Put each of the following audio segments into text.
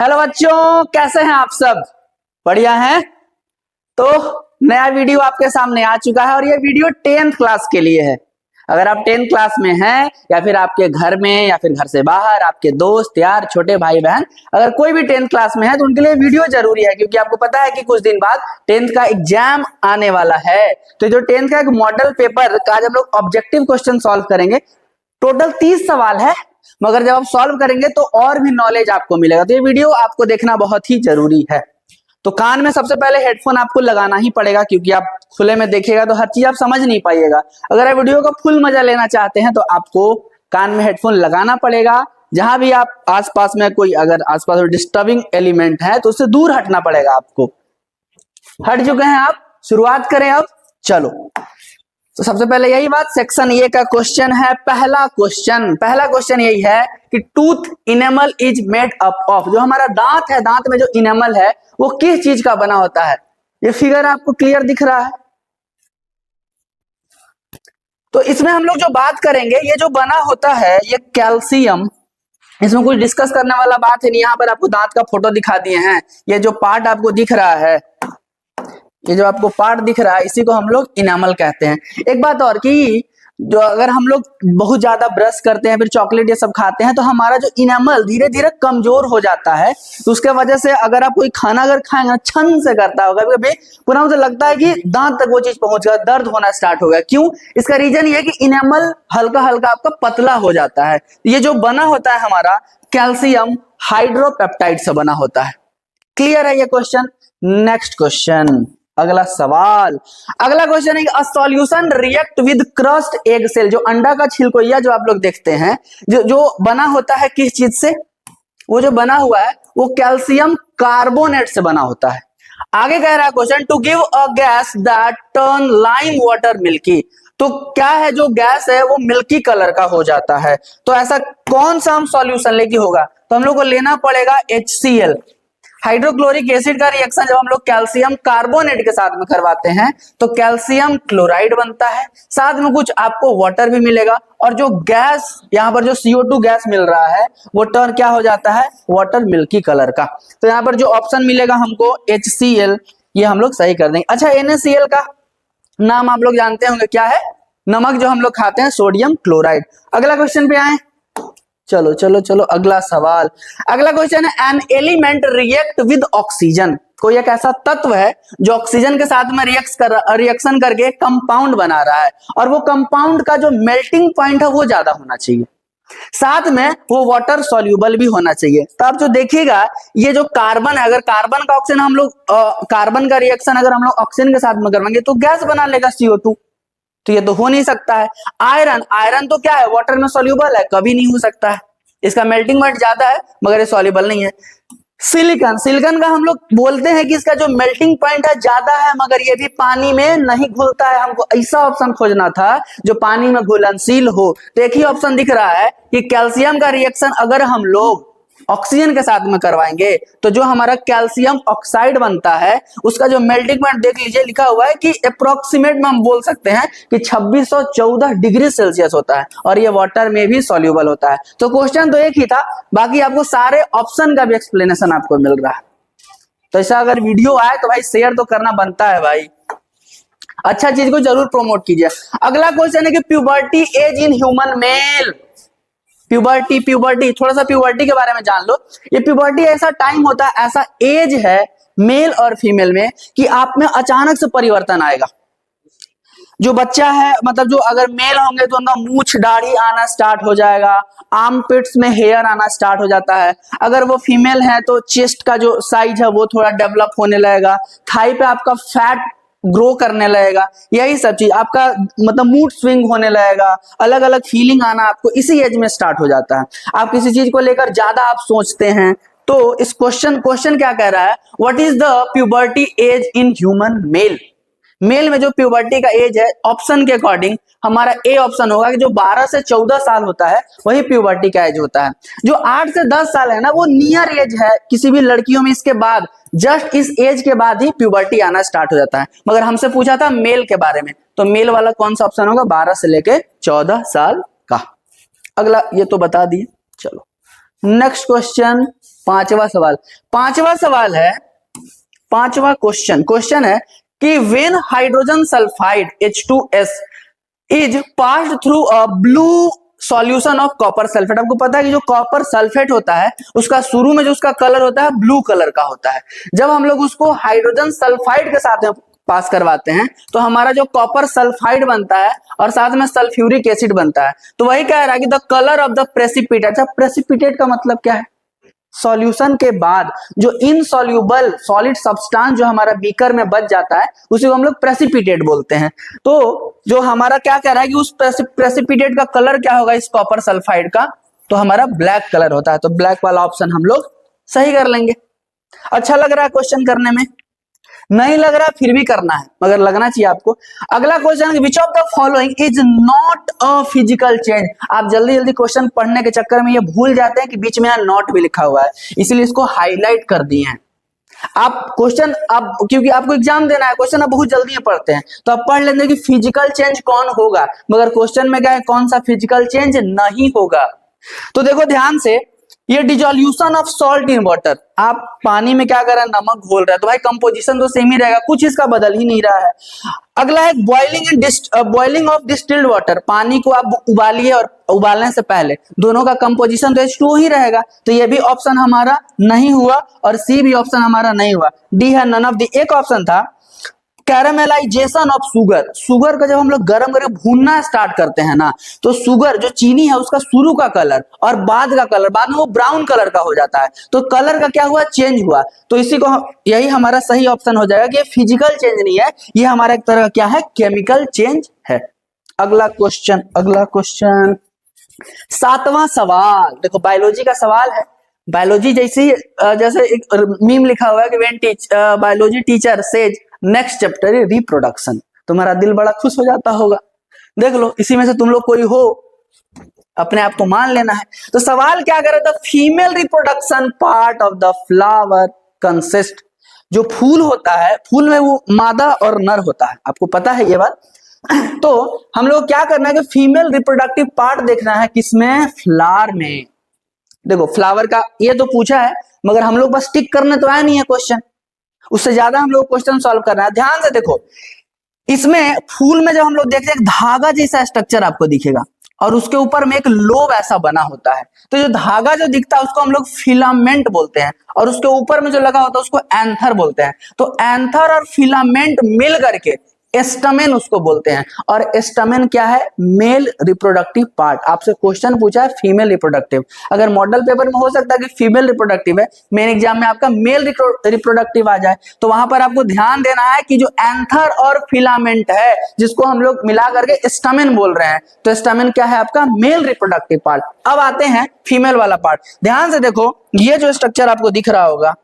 Hello बच्चों, कैसे हैं आप सब? बढ़िया हैं? तो नया वीडियो आपके सामने आ चुका है और ये वीडियो 10th क्लास के लिए है। अगर आप 10th क्लास में हैं या फिर आपके घर में या फिर घर से बाहर आपके दोस्त यार छोटे भाई बहन अगर कोई भी 10th क्लास में है तो उनके लिए वीडियो जरूरी है, क्योंकि आपको पता है कि कुछ दिन बाद 10th का एग्जाम आने वाला है। तो जो 10th का एक मॉडल पेपर का आज हम लोग ऑब्जेक्टिव क्वेश्चन सॉल्व करेंगे। टोटल 30 सवाल है, मगर जब आप सॉल्व करेंगे तो और भी नॉलेज आपको मिलेगा। तो ये वीडियो आपको देखना बहुत ही जरूरी है। तो कान में सबसे पहले हेडफोन आपको लगाना ही पड़ेगा, क्योंकि आप खुले में देखिएगा तो हर चीज आप समझ नहीं पाइएगा। अगर आप वीडियो का फुल मजा लेना चाहते हैं तो आपको कान में हेडफोन लगाना पड़ेगा। जहां भी आप आसपास में कोई अगर आसपास डिस्टर्बिंग एलिमेंट है तो उससे दूर हटना पड़ेगा आपको। हट चुके हैं आप? शुरुआत करें अब। चलो, तो सबसे पहले यही बात, सेक्शन ए का क्वेश्चन है। पहला क्वेश्चन यही है कि tooth enamel is made up of. जो हमारा दांत है, दांत में जो इनेमल है वो किस चीज का बना होता है? ये फिगर आपको क्लियर दिख रहा है? तो इसमें हम लोग जो बात करेंगे, ये जो बना होता है ये कैल्शियम। इसमें कुछ डिस्कस करने वाला बात है नहीं। यहाँ पर आपको दांत का फोटो दिखा दिए हैं। ये जो पार्ट आपको दिख रहा है, ये जो आपको पार्ट दिख रहा है, इसी को हम लोग इनामल कहते हैं। एक बात और कि जो अगर हम लोग बहुत ज्यादा ब्रश करते हैं फिर चॉकलेट ये सब खाते हैं तो हमारा जो इनामल धीरे धीरे कमजोर हो जाता है। तो उसके वजह से अगर आप कोई खाना अगर खाएंगे छन से करता होगा, कभी पूरा मुझे लगता है कि दांत तक वो चीज पहुंच गया, दर्द होना स्टार्ट हो गया। क्यों? इसका रीजन ये है कि इनामल हल्का हल्का आपका पतला हो जाता है। ये जो बना होता है हमारा कैल्शियम हाइड्रोपेप्टाइड से बना होता है। क्लियर है ये क्वेश्चन? नेक्स्ट क्वेश्चन, अगला सवाल। अगला क्वेश्चन है a solution react with crust egg shell. जो अंडा का छिलकोइया जो आप लोग देखते हैं, जो बना होता है किस चीज से? वो जो बना हुआ है वो कैल्शियम कार्बोनेट से बना होता है। आगे कह रहा है question, to give a gas that turn lime water milky. तो क्या है जो गैस है वो मिल्की कलर का हो जाता है। तो ऐसा कौन सा हम सॉल्यूशन लेके होगा? तो हम लोग को लेना पड़ेगा HCl। हाइड्रोक्लोरिक एसिड का रिएक्शन जब हम लोग कैल्शियम कार्बोनेट के साथ में करवाते हैं तो कैल्शियम क्लोराइड बनता है, साथ में कुछ आपको वाटर भी मिलेगा, और जो गैस यहाँ पर जो CO2 गैस मिल रहा है वो टर्न क्या हो जाता है? वाटर मिल्की कलर का। तो यहाँ पर जो ऑप्शन मिलेगा हमको HCl, ये हम लोग सही कर देंगे। अच्छा, NaCl का नाम आप लोग जानते होंगे, क्या है? नमक जो हम लोग खाते हैं, सोडियम क्लोराइड। अगला क्वेश्चन पे आए। चलो चलो चलो, अगला सवाल। अगला क्वेश्चन है an element react with oxygen. कोई एक ऐसा तत्व है जो ऑक्सीजन के साथ में रिएक्शन करके कंपाउंड बना रहा है, और वो कंपाउंड का जो मेल्टिंग पॉइंट है वो ज्यादा होना चाहिए, साथ में वो वाटर सॉल्यूबल भी होना चाहिए। तो आप जो देखिएगा, ये जो कार्बन है, अगर कार्बन का ऑक्सीजन हम लोग कार्बन का रिएक्शन अगर हम लोग ऑक्सीजन के साथ में करवाएंगे तो गैस बना लेगा CO2। तो ये तो हो नहीं सकता है। आयरन तो क्या है? वाटर में सॉल्यूबल है, कभी नहीं हो सकता है। इसका मेल्टिंग पॉइंट ज्यादा है मगर ये सॉल्यूबल नहीं है। सिलिकॉन का हम लोग बोलते हैं कि इसका जो मेल्टिंग पॉइंट है ज्यादा है, मगर ये भी पानी में नहीं घुलता है। हमको ऐसा ऑप्शन खोजना था जो पानी में घुलनशील हो। तो एक ही ऑप्शन दिख रहा है कि कैल्शियम का रिएक्शन अगर हम लोग ऑक्सीजन के साथ में करवाएंगे तो जो हमारा कैल्शियम ऑक्साइड बनता है उसका जो मेल्टिंग पॉइंट देख लीजिए, लिखा हुआ है कि अप्रोक्सीमेट में हम बोल सकते हैं कि 2614 डिग्री सेल्सियस होता है, और ये वाटर में भी सॉल्यूबल होता है। तो क्वेश्चन तो एक ही था, बाकी आपको सारे ऑप्शन का भी एक्सप्लेनेशन आपको मिल रहा है। तो ऐसा अगर वीडियो आए तो भाई शेयर तो करना बनता है भाई, अच्छा चीज को जरूर प्रोमोट कीजिए। अगला क्वेश्चन है कि puberty age in human male. Puberty, थोड़ा सा प्यूबर्टी के बारे में जान लो। ये प्यूबर्टी ऐसा टाइम होता है, ऐसा एज है मेल और फीमेल में कि आप में अचानक से परिवर्तन आएगा। जो बच्चा है, मतलब जो अगर मेल होंगे तो उनका मूछ दाढ़ी आना स्टार्ट हो जाएगा, आर्म पिट्स में हेयर आना स्टार्ट हो जाता है। अगर वो फीमेल है तो चेस्ट का जो साइज है वो थोड़ा डेवलप होने लगेगा, थाई पे आपका फैट ग्रो करने लगेगा, यही सब चीज आपका मतलब मूड स्विंग होने लगेगा, अलग अलग फीलिंग आना आपको इसी एज में स्टार्ट हो जाता है। आप किसी चीज को लेकर ज्यादा आप सोचते हैं। तो इस क्वेश्चन क्या कह रहा है? What is the puberty age in human male. Male में जो प्यूबर्टी का एज है, ऑप्शन के अकॉर्डिंग हमारा ए ऑप्शन होगा कि जो 12 से 14 साल होता है वही प्यूबर्टी का एज होता है। जो 8 से 10 साल है ना, वो नियर एज है किसी भी लड़कियों में। इसके बाद जस्ट इस एज के बाद ही प्यूबर्टी आना स्टार्ट हो जाता है। मगर हमसे पूछा था मेल के बारे में, तो मेल वाला कौन सा ऑप्शन होगा? 12 से लेके 14 साल का। अगला ये तो बता दिए। चलो नेक्स्ट क्वेश्चन, पांचवा सवाल है, पांचवा क्वेश्चन है कि when hydrogen sulphide H2S is passed through a blue solution of copper sulphate. आपको पता है कि जो कॉपर सल्फेट होता है उसका शुरू में जो उसका कलर होता है ब्लू कलर का होता है। जब हम लोग उसको हाइड्रोजन सल्फाइड के साथ में पास करवाते हैं तो हमारा जो कॉपर सल्फाइड बनता है और साथ में सल्फ्यूरिक एसिड बनता है। तो वही कह रहा है कि the colour of the precipitate. अच्छा, प्रेसिपिटेट का मतलब क्या है? सॉल्यूशन के बाद जो इनसॉल्यूबल सॉलिड सब्सटेंस जो हमारा बीकर में बच जाता है उसी को हम लोग प्रेसिपिटेट बोलते हैं। तो जो हमारा क्या कह रहा है कि उस प्रेसिपिटेट का कलर क्या होगा इस कॉपर सल्फाइड का? तो हमारा ब्लैक कलर होता है। तो ब्लैक वाला ऑप्शन हम लोग सही कर लेंगे। अच्छा लग रहा है क्वेश्चन करने में? नहीं लग रहा फिर भी करना है, मगर लगना चाहिए आपको। अगला question, which of the following is not a physical change. आप जल्दी जल्दी क्वेश्चन पढ़ने के चक्कर में ये भूल जाते हैं कि बीच में यहाँ नॉट भी लिखा हुआ है, इसीलिए इसको हाईलाइट कर दिए हैं। आप क्वेश्चन अब क्योंकि आपको एग्जाम देना है, क्वेश्चन आप बहुत जल्दी में पढ़ते हैं तो आप पढ़ लेंगे कि फिजिकल चेंज कौन होगा, मगर क्वेश्चन में क्या है, कौन सा फिजिकल चेंज नहीं होगा। तो देखो ध्यान से, ये dissolution of salt in water, आप पानी में क्या कर रहे हैं, नमक घोल रहे हैं, तो भाई कंपोजिशन तो सेम ही रहेगा, कुछ इसका बदल ही नहीं रहा है। अगला है बॉइलिंग ऑफ डिस्टिल्ड वाटर, पानी को आप उबालिए और उबालने से पहले दोनों का कंपोजिशन तो H2O ही रहेगा। तो ये भी ऑप्शन हमारा नहीं हुआ और सी भी ऑप्शन हमारा नहीं हुआ। डी है नन ऑफ दी। एक ऑप्शन था कैरामेलाइजेशन ऑफ शुगर का जब हम लोग गर्म करके भूनना स्टार्ट करते हैं ना, तो शुगर जो चीनी है उसका शुरू का कलर और बाद का कलर, बाद में वो ब्राउन कलर का हो जाता है। तो कलर का क्या हुआ, चेंज हुआ। तो इसी को यही हमारा सही ऑप्शन हो जाएगा कि ये फिजिकल चेंज नहीं है, ये हमारा एक तरह का क्या है, केमिकल चेंज है। अगला क्वेश्चन सातवां सवाल, देखो बायोलॉजी का सवाल है। बायोलॉजी जैसे एक मीम लिखा हुआ है कि when biology teacher says next chapter है रिप्रोडक्शन, तुम्हारा दिल बड़ा खुश हो जाता होगा। देख लो इसी में से तुम लोग कोई हो, अपने आप को मान लेना है। तो सवाल क्या कर रहा था, female reproduction part of the flower consist. जो फूल होता है, फूल में वो मादा और नर होता है, आपको पता है ये बात। तो हम लोग क्या करना है कि फीमेल रिप्रोडक्टिव पार्ट देखना है किसमें, फ्लावर में। देखो फ्लावर का ये तो पूछा है, मगर हम लोग बस टिक करने तो आया नहीं है क्वेश्चन, उससे ज्यादा हम लोग क्वेश्चन सॉल्व करना है। ध्यान से देखो, इसमें फूल में जब हम लोग देखते हैं धागा जैसा स्ट्रक्चर आपको दिखेगा और उसके ऊपर में एक लोब ऐसा बना होता है। तो जो धागा जो दिखता है उसको हम लोग फिलामेंट बोलते हैं और उसके ऊपर में जो लगा होता है उसको एंथर बोलते हैं। तो एंथर और फिलामेंट मिल करके एस्टमेन उसको बोलते हैं। और एस्टमेन क्या है, मेल रिप्रोडक्टिव पार्ट। आपसे क्वेश्चन पूछा है फीमेल रिप्रोडक्टिव, अगर मॉडल पेपर में हो सकता है कि फीमेल रिप्रोडक्टिव है, मेन एग्जाम में आपका मेल रिप्रोडक्टिव आ जाए, तो वहां पर आपको ध्यान देना है कि जो एंथर और फिलामेंट है जिसको हम लोग मिला करके एस्टमेन बोल रहे हैं, तो एस्टमेन क्या है आपका, मेल रिप्रोडक्टिव पार्ट। अब आते हैं फीमेल वाला पार्ट। ध्यान से देखो, ये जो स्ट्रक्चर आपको दिख रहा होगा,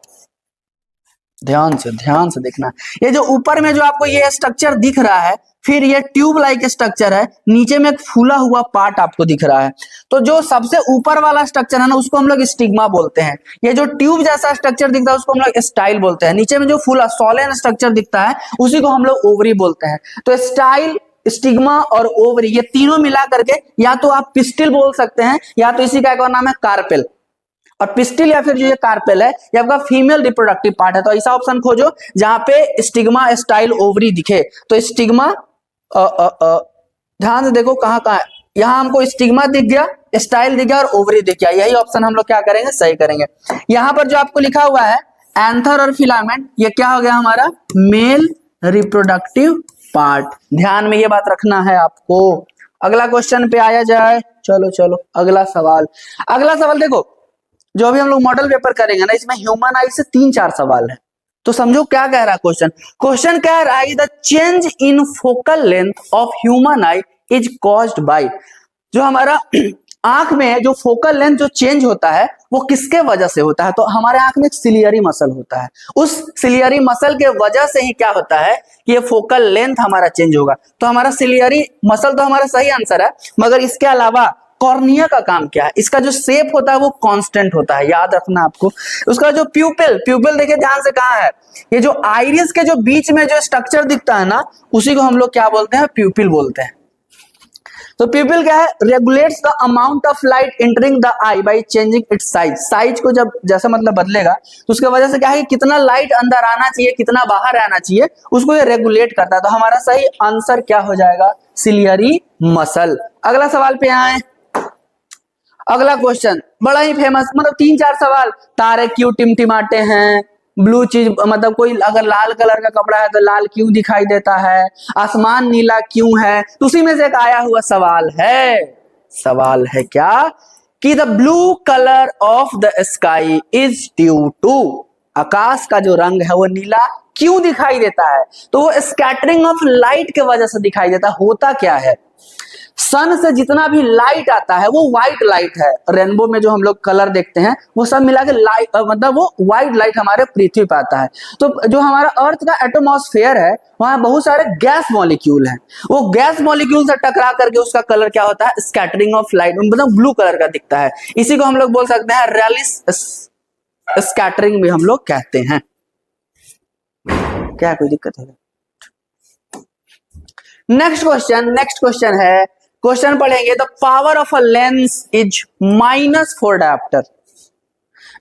ध्यान से देखना, ये जो ऊपर में जो आपको ये स्ट्रक्चर दिख रहा है, फिर ये ट्यूब लाइक स्ट्रक्चर है, नीचे में एक फूला हुआ पार्ट आपको दिख रहा है। तो जो सबसे ऊपर वाला स्ट्रक्चर है ना, उसको हम लोग स्टिग्मा बोलते हैं। ये जो ट्यूब जैसा स्ट्रक्चर दिखता है उसको हम लोग स्टाइल बोलते हैं। नीचे में जो फूला सॉलेन स्ट्रक्चर दिखता है उसी को हम लोग ओवरी बोलते हैं। तो स्टाइल, स्टिग्मा और ओवरी, ये तीनों मिला करके या तो आप पिस्टिल बोल सकते हैं, या तो इसी का एक और नाम है कार्पेल। और पिस्टिल या फिर जो ये कार्पेल है ये आपका फीमेल रिप्रोडक्टिव पार्ट है। तो ऐसा ऑप्शन खोजो जहां पे स्टिग्मा, स्टाइल, ओवरी दिखे। तो स्टिग्मा, ध्यान से देखो कहां है, यहां हमको स्टिग्मा दिख गया, स्टाइल दिख गया और ओवरी दिख गया। यही ऑप्शन हम लोग क्या करेंगे, सही करेंगे। यहां पर जो आपको लिखा हुआ है एंथर और फिलामेंट, ये क्या हो गया हमारा, मेल रिप्रोडक्टिव पार्ट। ध्यान में ये बात रखना है आपको। अगला क्वेश्चन पे आया जाए, चलो अगला सवाल देखो, जो भी हम लोग मॉडल पेपर करेंगे ना, इसमें ह्यूमन आई से 3-4 सवाल है। तो समझो क्या कह रहा है क्वेश्चन कह रहा है the change in focal length of human I is caused by. जो हमारा आंख में जो फोकल लेंथ जो चेंज होता है वो किसके वजह से होता है, तो हमारे आंख में एक सिलियरी मसल होता है, उस सिलियरी मसल के वजह से ही क्या होता है कि ये फोकल लेंथ हमारा चेंज होगा। तो हमारा सिलियरी मसल तो हमारा सही आंसर है, मगर इसके अलावा कॉर्निया का काम क्या है, इसका जो शेप होता है वो कांस्टेंट होता है, याद रखना आपको। उसका जो प्यूपिल देखिए ध्यान से कहाँ है, ये जो आइरिस के जो बीच में जो स्ट्रक्चर दिखता है ना, उसी को हम लोग क्या बोलते हैं, प्यूपिल बोलते हैं। तो प्यूपिल क्या है, regulates the amount of light entering the I by changing it's size. Size को जब जैसा मतलब बदलेगा तो उसके वजह से क्या है कि कितना लाइट अंदर आना चाहिए कितना बाहर आना चाहिए उसको ये रेगुलेट करता है। तो हमारा सही आंसर क्या हो जाएगा, सिलियरी मसल। अगला सवाल पे आए। अगला क्वेश्चन बड़ा ही फेमस, मतलब 3-4 सवाल। तारे क्यों टिमटिमाते हैं, ब्लू चीज मतलब कोई अगर लाल कलर का कपड़ा है तो लाल क्यों दिखाई देता है, आसमान नीला क्यों है। तो उसी में से एक आया हुआ सवाल है क्या कि the blue colour of the sky is due to, आकाश का जो रंग है वो नीला क्यों दिखाई देता है। तो वो स्कैटरिंग ऑफ लाइट के वजह से दिखाई देता। होता क्या है, सन से जितना भी लाइट आता है वो व्हाइट लाइट है। रेनबो में जो हम लोग कलर देखते हैं वो सब मिला के लाइट मतलब वो व्हाइट लाइट हमारे पृथ्वी पर आता है। तो जो हमारा अर्थ का एटमॉस्फेयर है वहां बहुत सारे गैस मॉलिक्यूल हैं, वो गैस मॉलिक्यूल से टकरा करके उसका कलर क्या होता है, स्कैटरिंग ऑफ लाइट, मतलब ब्लू कलर का दिखता है। इसी को हम लोग बोल सकते हैं रेलिस स्कैटरिंग भी हम लोग कहते हैं। क्या कोई दिक्कत है? नेक्स्ट क्वेश्चन है, क्वेश्चन पढ़ेंगे the power of a lens is -4 dioptre.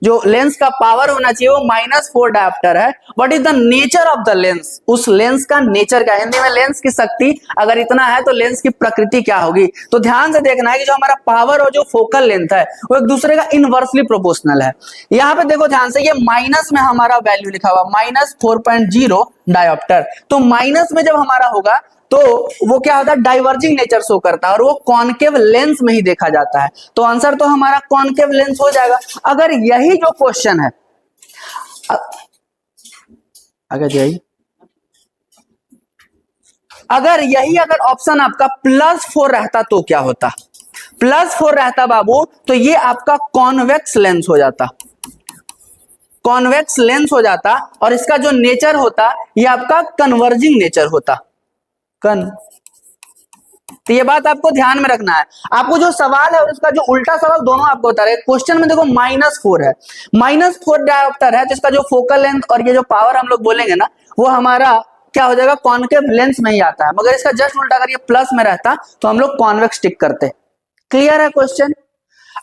जो लेंस का पावर होना चाहिए वो -4 डायोप्टर है। What is the nature of the lens, उस लेंस का नेचर क्या है। हिंदी में लेंस की शक्ति अगर इतना है तो लेंस की प्रकृति क्या होगी। तो ध्यान से देखना है कि जो हमारा पावर और जो फोकल लेंथ है वो एक दूसरे का इनवर्सली प्रोपोर्शनल है। यहाँ पे देखो ध्यान से, ये माइनस में हमारा वैल्यू लिखा हुआ -4.0 डायोप्टर। तो माइनस में जब हमारा होगा तो वो क्या होता है, डाइवर्जिंग नेचर शो करता है और वो कॉनकेव लेंस में ही देखा जाता है। तो आंसर तो हमारा कॉनकेव लेंस हो जाएगा। अगर यही जो क्वेश्चन है, अगर ऑप्शन आपका +4 रहता तो क्या होता, +4 रहता बाबू तो ये आपका कॉन्वेक्स लेंस हो जाता, कॉन्वेक्स लेंस हो जाता और इसका जो नेचर होता ये आपका कन्वर्जिंग नेचर होता। तो ये बात आपको ध्यान में रखना है। आपको जो सवाल है और उसका जो उल्टा सवाल दोनों आपको बता रहे। क्वेश्चन में देखो -4 है, -4 डायोप्टर है, जिसका जो फोकल लेंथ और ये जो पावर हम लोग बोलेंगे ना वो हमारा क्या हो जाएगा, कॉनकेव लेंस में ही आता है। मगर इसका जस्ट उल्टा अगर ये प्लस में रहता तो हम लोग कॉन्वेक्स टिक करते। क्लियर है क्वेश्चन।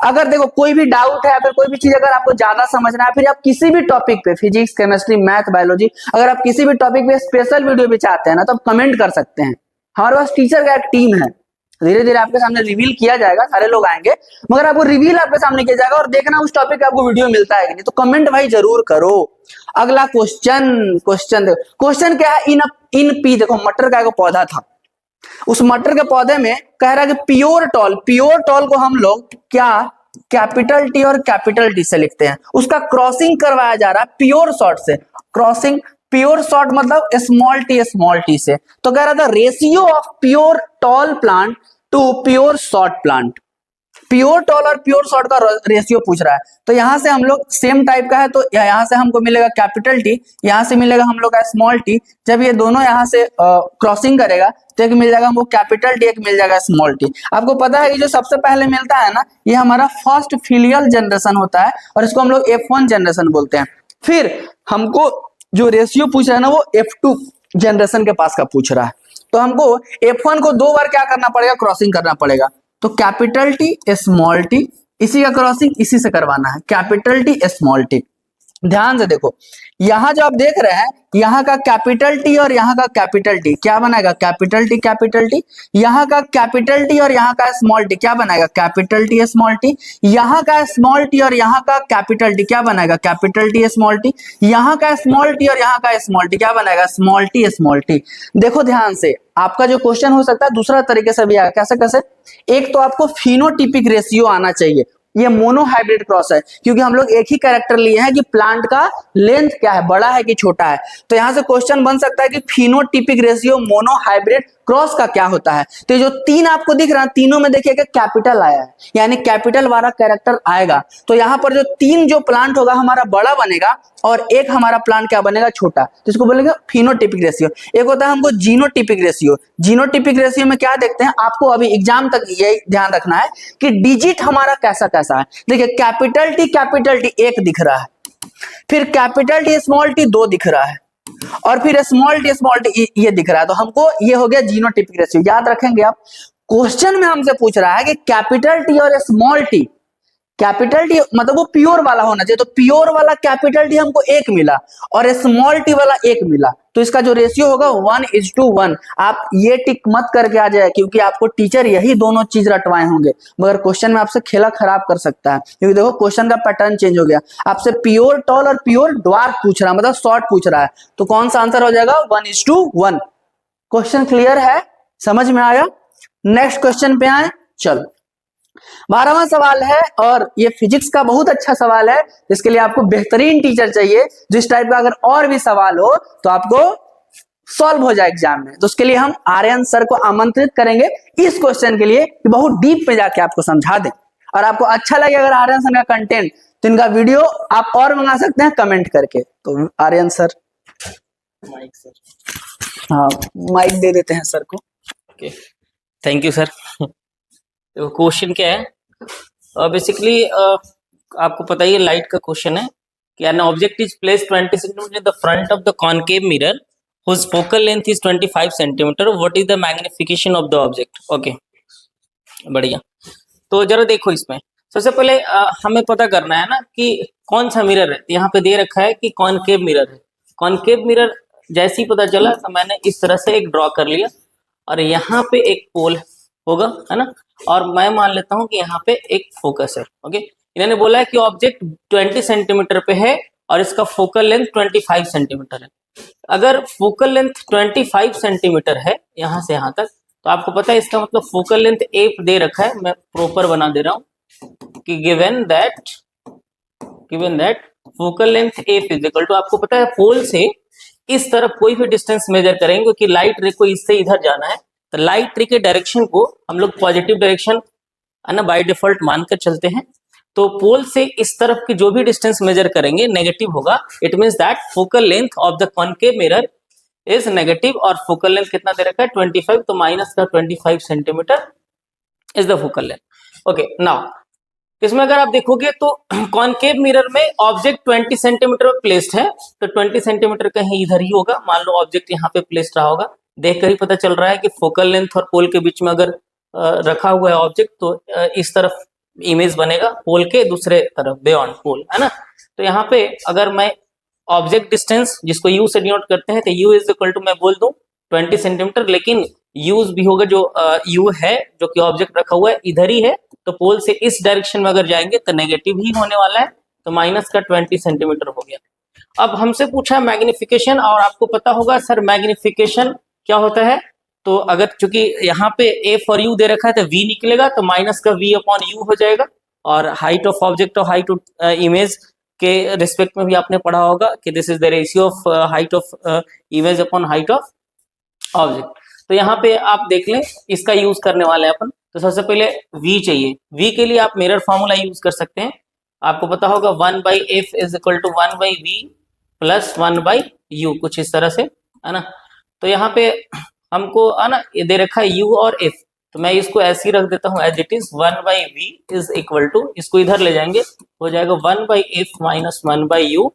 अगर देखो कोई भी डाउट है या फिर कोई भी चीज अगर आपको ज्यादा समझना है, फिर आप किसी भी टॉपिक पे, फिजिक्स केमिस्ट्री मैथ बायोलॉजी, अगर आप किसी भी टॉपिक पे स्पेशल वीडियो भी चाहते हैं ना तो आप कमेंट कर सकते हैं। हमारे पास टीचर का एक टीम है, धीरे धीरे आपके सामने रिवील किया जाएगा, सारे लोग आएंगे मगर आपको रिवील आपके सामने किया जाएगा और देखना उस टॉपिक का आपको वीडियो मिलता है कि नहीं। तो कमेंट भाई जरूर करो। अगला क्वेश्चन देखो, क्वेश्चन क्या है, इन पी, देखो मटर का एक पौधा था, उस मटर के पौधे में कह रहा है कि प्योर टॉल को हम लोग क्या कैपिटल टी और कैपिटल टी से लिखते हैं। उसका क्रॉसिंग करवाया जा रहा है प्योर शॉर्ट से। क्रॉसिंग प्योर शॉर्ट मतलब स्मॉल टी से। तो कह रहा था ratio of pure tall plant to pure short plant. Pure tall और प्योर शॉर्ट का रेशियो पूछ रहा है। तो यहां से हम लोग सेम टाइप का है तो यहां से हमको मिलेगा कैपिटल टी, यहां से मिलेगा हम लोग का स्मॉल टी। जब ये दोनों यहां से क्रॉसिंग करेगा तो एक मिल जाएगा हमको कैपिटल टी, एक मिल जाएगा स्मॉल टी। आपको पता है कि जो सबसे पहले मिलता है ना ये हमारा फर्स्ट फिलियल जनरेशन होता है और इसको हम लोग F1 जनरेशन बोलते हैं। फिर हमको जो रेशियो पूछ रहा है ना वो F2 जनरेशन के पास का पूछ रहा है। तो हमको F1 को 2 बार क्या करना पड़ेगा, क्रॉसिंग करना पड़ेगा। तो कैपिटल टी स्मॉल टी, इसी का क्रॉसिंग इसी से करवाना है, कैपिटल टी स्मॉल टी। ध्यान से देखो यहां जो आप देख रहे हैं यहाँ का कैपिटल टी और यहाँ का कैपिटल टी क्या बनाएगा, कैपिटल टी। यहाँ का कैपिटल टी और यहाँ का स्मॉल टी क्या बनाएगा, कैपिटल टी स्मॉल टी। यहाँ का स्मॉल टी और यहाँ का कैपिटल टी क्या बनाएगा, कैपिटल टी स्मॉल टी। यहाँ का स्मॉल टी और यहाँ का स्मॉल टी क्या बनाएगा, स्मॉल टी। देखो ध्यान से, आपका जो क्वेश्चन हो सकता है दूसरा तरीके से भी आएगा। कैसे? एक तो आपको फिनोटिपिक रेशियो आना चाहिए। ये मोनो हाइब्रिड क्रॉस है क्योंकि हम लोग एक ही कैरेक्टर लिए हैं कि प्लांट का लेंथ क्या है, बड़ा है कि छोटा है। तो यहां से क्वेश्चन बन सकता है कि phenotypic ratio mono hybrid cross का क्या होता है। तो ये जो 3 आपको दिख रहा है तीनों में देखिए कि कैपिटल आया है, यानी कैपिटल वाला कैरेक्टर आएगा। तो यहाँ पर जो 3 जो प्लांट होगा हमारा बड़ा बनेगा और एक हमारा प्लांट क्या बनेगा, छोटा। तो इसको बोलेंगे फिनोटिपिक रेशियो। एक होता है हमको जीनोटिपिक रेशियो। जीनोटिपिक रेशियो में क्या देखते हैं, आपको अभी एग्जाम तक यही ध्यान रखना है कि डिजिट हमारा कैसा है। देखिए कैपिटल टी 1 दिख रहा है, फिर कैपिटल टी स्मॉल टी 2 दिख रहा है और फिर स्मॉल टी ये दिख रहा है। तो हमको ये हो गया जीनोटिपिक रेशियो। याद रखेंगे आप, क्वेश्चन में हमसे पूछ रहा है कि कैपिटल टी और स्मॉल टी, कैपिटल टी मतलब वो प्योर वाला होना चाहिए, तो प्योर वाला कैपिटल टी हमको 1 मिला और स्मॉल टी वाला 1 मिला, तो इसका जो रेशियो होगा 1:1। आप ये टिक मत करके आ जाए, क्योंकि आपको टीचर यही दोनों चीज रटवाए होंगे, मगर क्वेश्चन में आपसे खेला खराब कर सकता है, क्योंकि देखो क्वेश्चन का पैटर्न चेंज हो गया, आपसे प्योर टॉल और प्योर ड्वार्फ पूछ रहा है, मतलब शॉर्ट पूछ रहा है, तो कौन सा आंसर हो जाएगा 1:1। क्वेश्चन क्लियर है, समझ में आया? नेक्स्ट क्वेश्चन पे आए, चलो 12वां सवाल है, और ये फिजिक्स का बहुत अच्छा सवाल है, जिसके लिए आपको बेहतरीन टीचर चाहिए, जिस टाइप का अगर और भी सवाल हो तो आपको सॉल्व हो जाए एग्जाम में, तो उसके लिए हम आर्यन सर को आमंत्रित करेंगे इस क्वेश्चन के लिए कि बहुत डीप में जाके आपको समझा दें, और आपको अच्छा लगे अगर आर्यन सर का कंटेंट, तो इनका वीडियो आप और मंगा सकते हैं कमेंट करके। तो आर्यन सर, माइक सर, हाँ माइक दे देते हैं सर को। Okay, thank you sir. तो क्वेश्चन क्या है, बेसिकली आपको पता ही है लाइट का क्वेश्चन है कि an object is place 20 centimetre in the front of the concave mirror whose focal length is 25 centimetre, what is the magnification of the object. Okay, बढ़िया। तो जरा देखो, इसमें सबसे पहले हमें पता करना है ना कि कौन सा मिरर है। यहाँ पे दे रखा है कि कॉनकेव मिरर है। कॉनकेव मिरर जैसे ही पता चला तो मैंने इस तरह से एक ड्रॉ कर लिया, और यहाँ पे एक पोल होगा, है ना, और मैं मान लेता हूँ कि यहाँ पे एक फोकस है। ओके, इन्होंने बोला है कि ऑब्जेक्ट 20 सेंटीमीटर पे है और इसका फोकल लेंथ 25 सेंटीमीटर है। अगर फोकल लेंथ 25 सेंटीमीटर है यहाँ से यहाँ तक, तो आपको पता है इसका मतलब फोकल लेंथ एफ दे रखा है, मैं प्रॉपर बना दे रहा हूँ कि given that focal length F is equal to, आपको पता है पोल से इस तरफ कोई भी डिस्टेंस मेजर करेंगे, क्योंकि लाइट रे को इससे इधर जाना है, तो लाइट रे के डायरेक्शन को हम लोग पॉजिटिव डायरेक्शन है ना बाय डिफॉल्ट मानकर चलते हैं। तो पोल से इस तरफ की जो भी डिस्टेंस मेजर करेंगे नेगेटिव होगा। It means that focal length of the concave mirror is negative, और फोकल लेंथ कितना दे रखा है 25, तो माइनस का 25 centimetre is the focal length. Okay, now इसमें अगर आप देखोगे तो कॉनकेव मिरर में ऑब्जेक्ट 20 सेंटीमीटर पर प्लेस्ड है, तो 20 सेंटीमीटर कहीं इधर ही होगा। मान लो ऑब्जेक्ट यहाँ पे प्लेस्ड रहा होगा, देखकर ही पता चल रहा है कि फोकल लेंथ और पोल के बीच में अगर रखा हुआ है ऑब्जेक्ट, तो इस तरफ इमेज बनेगा, पोल के दूसरे तरफ बियॉन्ड पोल, है ना। तो यहाँ पे अगर मैं ऑब्जेक्ट डिस्टेंस जिसको यू से डिनोट करते हैं, तो यू इज इक्वल टू मैं बोल दूं 20 सेंटीमीटर, लेकिन यूज भी होगा जो यू है जो कि ऑब्जेक्ट रखा हुआ है इधर ही है, तो पोल से इस डायरेक्शन में अगर जाएंगे तो नेगेटिव ही होने वाला है, तो माइनस का 20 सेंटीमीटर हो गया। अब हमसे पूछा मैग्निफिकेशन, और आपको पता होगा सर मैग्निफिकेशन क्या होता है। तो अगर चूंकि यहाँ पे एफ और यू दे रखा है तो वी निकलेगा, तो माइनस का वी अपॉन यू हो जाएगा। और हाइट ऑफ ऑब्जेक्ट और हाइट ऑफ इमेज के रिस्पेक्ट में भी आपने पढ़ा होगा कि this is the ratio of height of image upon height of object. तो यहाँ पे आप देख लें, इसका यूज करने वाले हैं अपन। तो सबसे पहले v चाहिए। v के लिए आप मिरर फॉर्मूला यूज कर सकते हैं। आपको पता होगा 1/f is equal to 1/v plus 1/u, कुछ इस तरह से, है ना। तो यहाँ पे हमको है ना ये दे रखा है u और f, तो मैं इसको ऐसे ही रख देता हूँ as it is. 1/v is equal to, इसको इधर ले जाएंगे, हो जाएगा 1/f माइनस 1/u।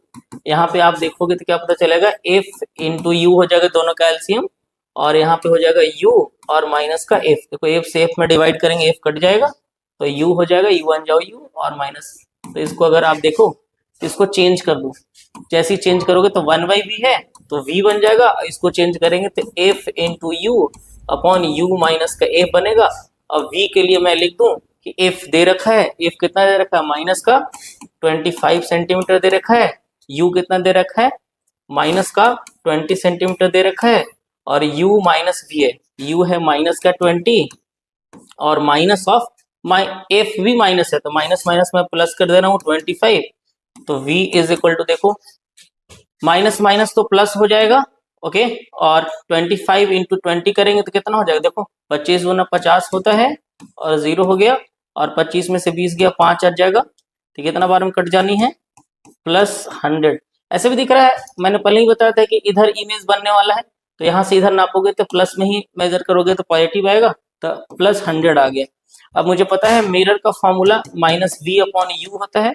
यहाँ पे आप देखोगे तो क्या पता चलेगा, f इंटू यू हो जाएगा दोनों का एलसीएम, और यहाँ पे हो जाएगा u और माइनस का f। देखो f से f में डिवाइड करेंगे, f कट जाएगा, तो u हो जाएगा, u बन जाओ u और माइनस। तो इसको अगर आप देखो, इसको चेंज कर दो, जैसे ही चेंज करोगे तो 1/v है तो v बन जाएगा, इसको चेंज करेंगे तो f into you upon u minus का f बनेगा। अब v के लिए मैं लिख दूं कि f दे रखा है, f कितना दे रखा है, माइनस का 25 सेंटीमीटर दे रखा है, u कितना दे रखा है, माइनस का 20 सेंटीमीटर दे रखा है, और u माइनस v है, u है माइनस का 20 और माइनस ऑफ f भी माइनस है, तो माइनस माइनस में प्लस कर दे रहा हूँ 25, तो v इज इक्वल टू देखो माइनस माइनस तो प्लस हो जाएगा। ओके, और 25 इंटू 20 करेंगे तो कितना हो जाएगा, देखो 25 गुना 50 होता है और 0 हो गया, और 25 में से 20 गया, 5 आ जाएगा, तो कितना बार में कट जानी है, +100। ऐसे भी दिख रहा है, मैंने पहले ही बताया था कि इधर इमेज बनने वाला है, तो यहाँ से इधर नापोगे तो प्लस में ही मेजर करोगे तो पॉजिटिव आएगा, तो +100 आ गया। अब मुझे पता है मिरर का formula minus v upon you होता है,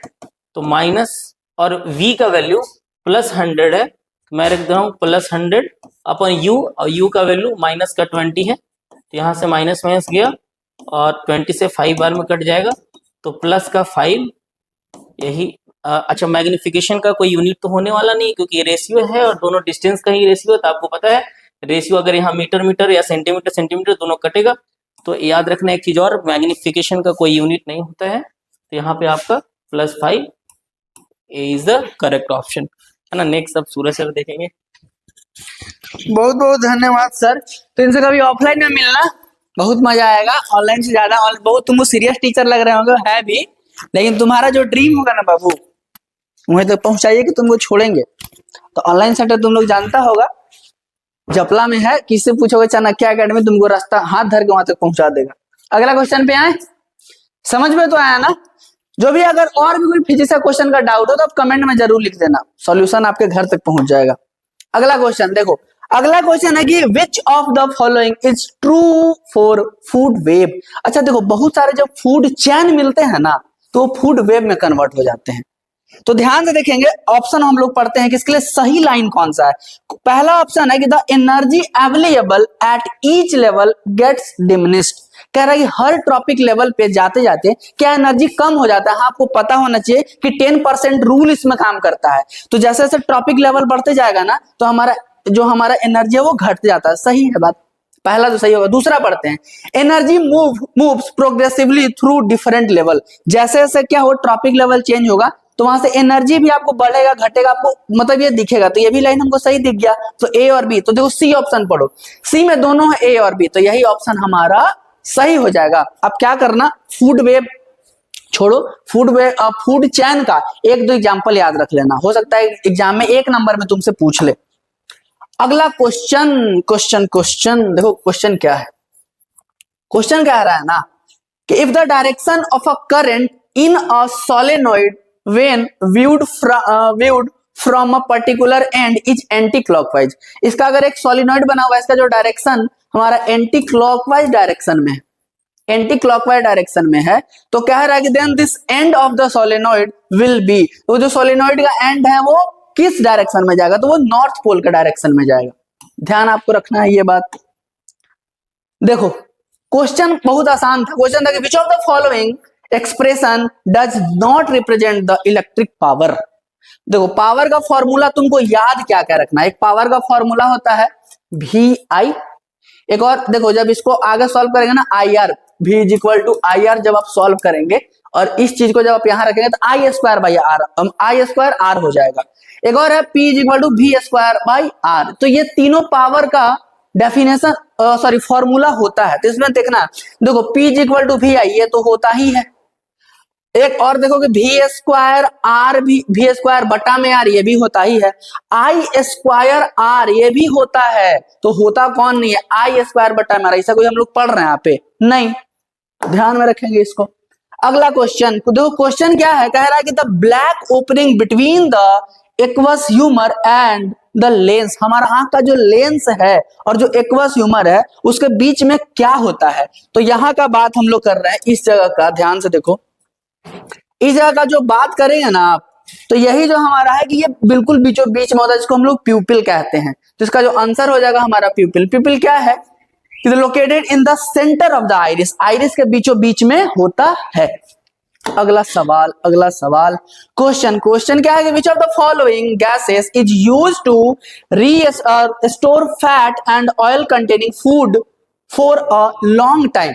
तो माइनस और v का वैल्यू +100 है, तो मैं रख दे रहा हूँ +100 अपॉन यू, और u का वैल्यू माइनस का 20 है, तो यहाँ से माइनस माइनस गया, और 20 से 5 बार में कट जाएगा तो प्लस का 5 यही अच्छा मैग्निफिकेशन का कोई यूनिट तो होने वाला नहीं क्योंकि ये रेशियो है और दोनों डिस्टेंस का ही रेशियो है, तो आपको पता है रेशियो अगर यहाँ मीटर मीटर या सेंटीमीटर सेंटीमीटर दोनों कटेगा तो याद रखना एक चीज और, मैग्निफिकेशन का कोई यूनिट नहीं होता है, तो यहाँ पे आपका +5 इज द करेक्ट ऑप्शन है ना। नेक्स्ट अब सूरज सर देखेंगे। बहुत बहुत धन्यवाद सर। तो इनसे कभी ऑफलाइन में मिलना, बहुत मजा आएगा। ऑनलाइन से ज्यादा बहुत तुमको सीरियस टीचर लग रहे होंगे, है भी, लेकिन तुम्हारा जो ड्रीम होगा ना बाबू वहीं तक पहुंचाइए कि तुमको छोड़ेंगे। तो ऑनलाइन सेंटर तुम लोग जानता होगा, जपला में है, किससे पूछोगे चाणक्य एकेडमी, तुमको रास्ता हाथ धर के वहां तक पहुंचा देगा। अगला क्वेश्चन पे आए, समझ में तो आया ना। जो भी अगर और भी कोई फिजिक्स का क्वेश्चन का डाउट हो तो आप कमेंट में जरूर लिख देना, सॉल्यूशन आपके घर तक पहुंच जाएगा। अगला क्वेश्चन देखो, अगला क्वेश्चन है कि which of the following is true for food web. अच्छा देखो, बहुत सारे जब फूड चैन मिलते हैं ना तो फूड वेब में कन्वर्ट हो जाते हैं। तो ध्यान से देखेंगे, ऑप्शन हम लोग पढ़ते हैं कि इसके लिए सही लाइन कौन सा है। पहला ऑप्शन है कि the energy available at each level gets diminished. कह रहा है कि हर टॉपिक लेवल पे जाते जाते क्या एनर्जी कम हो जाता है। हाँ, आपको पता होना चाहिए कि 10% रूल इसमें काम करता है। तो जैसे जैसे टॉपिक लेवल बढ़ते जाएगा ना तो हमारा एनर्जी है वो घटते जाता है। सही है बात, पहला तो सही होगा। दूसरा पढ़ते हैं, energy moves progressively through different level. जैसे जैसे क्या हो टॉपिक लेवल चेंज होगा तो वहां से एनर्जी भी आपको बढ़ेगा घटेगा, आपको मतलब ये दिखेगा। तो ये भी लाइन हमको सही दिख गया। तो ए और बी, तो देखो सी ऑप्शन पढ़ो, सी में दोनों है ए और बी, तो यही ऑप्शन हमारा सही हो जाएगा। अब क्या करना, फूड वेब छोड़ो, फूड चैन का एक दो एग्जांपल याद रख लेना, हो सकता है एग्जाम में 1 नंबर में तुमसे पूछ ले। अगला क्वेश्चन देखो, क्वेश्चन क्या है, क्वेश्चन कह रहा है ना कि if the direction of a current in a solenoid when viewed from a particular and is anti clockwise. इसका अगर एक सोलेनॉइड बना हुआ है, इसका जो डायरेक्शन हमारा एंटी क्लॉकवाइज डायरेक्शन में है, एंटी क्लॉकवाइज डायरेक्शन में है, तो कह रहा है कि then this end of the solenoid will be, तो जो सोलेनॉइड का एंड है वो किस डायरेक्शन में जाएगा, तो वो नॉर्थ पोल के डायरेक्शन में जाएगा। ध्यान आपको रखना है ये बात। देखो क्वेश्चन बहुत आसान था, क्वेश्चन था कि which of the following expression does not represent the electric power. देखो पावर का फॉर्मूला तुमको याद क्या क्या रखना है, एक पावर का फॉर्मूला होता है VI, एक और देखो जब इसको आगे सॉल्व करेंगे ना IR, V is equal to IR जब आप सॉल्व करेंगे और इस चीज को जब आप यहां रखेंगे तो I² R हो जाएगा। एक और है P is equal to V² R। तो ये तीनों पावर का डेफिनेशन फॉर्मूला होता है। तो इसमें देखना, देखो P is equal to VI ये तो होता ही है, एक और देखो कि V² बटा में R ये भी होता ही है, I² R ये भी होता है। तो होता कौन नहीं है, I² बटा में R, ऐसा कोई हम लोग पढ़ रहे हैं यहाँ पे नहीं, ध्यान में रखेंगे इसको। अगला क्वेश्चन देखो, क्वेश्चन क्या है, कह रहा है कि the black opening between the aqueous humour and the lens, हमारा आंख का जो लेंस है और जो एक्वस ह्यूमर है उसके बीच में क्या होता है। तो यहाँ का बात हम लोग कर रहे हैं इस जगह का, ध्यान से देखो इस जगह का जो बात करेंगे ना आप, तो यही जो हमारा है कि ये बिल्कुल बीचों बीच में होता है, जिसको हम लोग प्यूपिल कहते हैं। तो इसका जो आंसर हो जाएगा हमारा प्यूपिल। प्यूपिल क्या है, located in the centre of the iris, iris के बीचों बीच में होता है। अगला सवाल क्वेश्चन क्या है कि which of the following gases is used to store fat and oil containing food for a long time.